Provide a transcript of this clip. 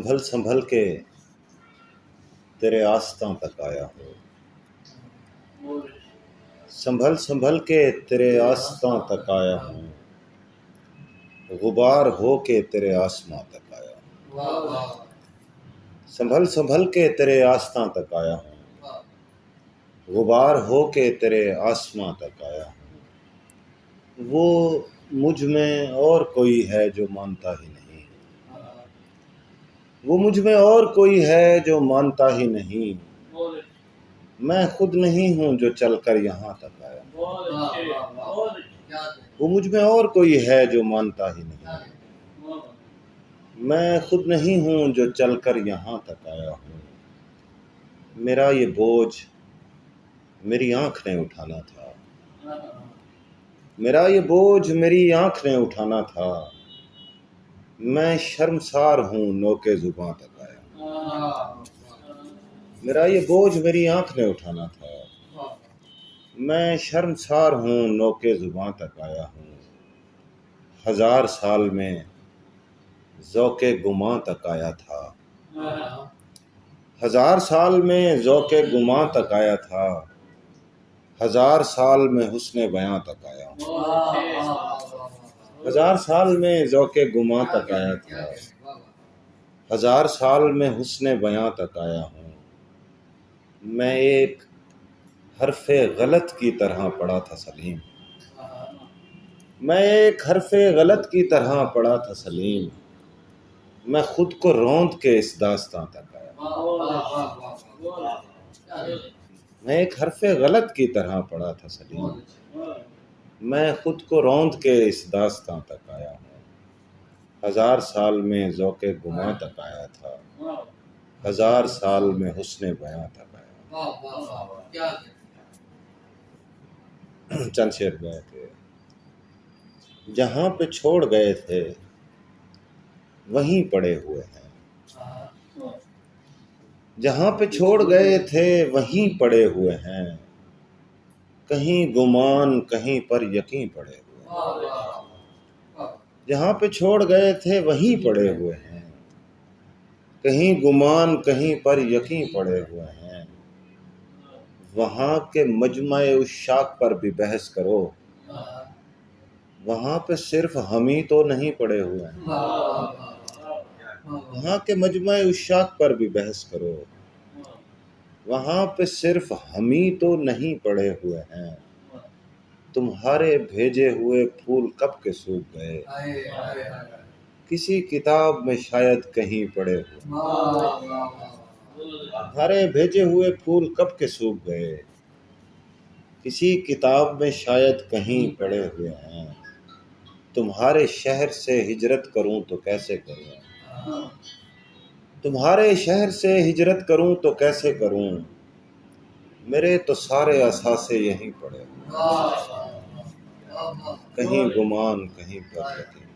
संभल संभल के तेरे आस्तां तक आया हूँ, संभल संभल के तेरे आस्तां तक आया हूँ, गुबार हो के तेरे आसमां तक आया हूँ। संभल संभल के तेरे आस्तां तक आया हूँ, गुबार हो के तेरे आसमां तक आया हूँ। वो मुझ में और कोई है जो मानता ही नहीं, वो मुझ में और कोई है जो मानता ही नहीं। मैं खुद नहीं हूँ जो चलकर यहाँ तक आया, वो मुझ में और कोई है जो मानता ही नहीं। मैं खुद नहीं हूँ जो चलकर यहाँ तक आया हूँ। मेरा ये बोझ मेरी आँख ने उठाना था, मेरा ये बोझ मेरी आँख ने उठाना था। मैं शर्मसार हूँ नोके जुबां तक आया, मेरा ये बोझ मेरी आँख ने उठाना था। मैं शर्मसार हूँ नोके जुबां तक आया हूँ। 1000 साल में ज़ौक़े गुमां तक आया था, 1000 साल में ज़ौक़े गुमां तक आया था। 1000 साल में हुस्ने बयां तक आया हूँ, 1000 साल में ज़ौक़े गुमां तक आया था। 1000 साल में हुस्ने बयां तक आया हूँ। मैं एक हरफ़े गलत की तरह पड़ा था सलीम, मैं एक हरफ़े गलत की तरह पड़ा था सलीम। मैं खुद को रौंद के इस दास्तां तक आया, मैं एक हरफ़े गलत की तरह पड़ा था सलीम। मैं खुद को रौंद के इस दास्तां तक आया हूँ। 1000 साल में ज़ौक़े गुमां तक आया था, 1000 साल में हुस्ने बयां तक आया। चंद शेर गए थे। जहाँ पे छोड़ गए थे वहीं पड़े हुए हैं, जहाँ पे छोड़ गए थे वहीं पड़े हुए हैं। कहीं गुमान कहीं पर यकीन पड़े हुए हैं। जहाँ पे छोड़ गए थे वहीं पड़े हुए हैं। कहीं गुमान कहीं पर यकीन पड़े हुए हैं। वहाँ के मजमा-ए उश्शाक पर भी बहस करो, वहाँ पे सिर्फ हम ही तो नहीं पड़े हुए हैं। वहाँ के मजमा-ए उश्शाक पर भी बहस करो, वहाँ पे सिर्फ हम ही तो नहीं पड़े हुए हैं। तुम्हारे भेजे हुए फूल कब के सूख गए, किसी किताब में शायद कहीं पड़े हुए। तुम्हारे भेजे हुए फूल कब के सूख गए, किसी किताब में शायद कहीं पड़े हुए हैं। तुम्हारे शहर से हिजरत करूं तो कैसे करूं, तुम्हारे शहर से हिजरत करूं तो कैसे करूं। मेरे तो सारे असासे यहीं पड़े हुए, कहीं गुमान कहीं पर यकीन।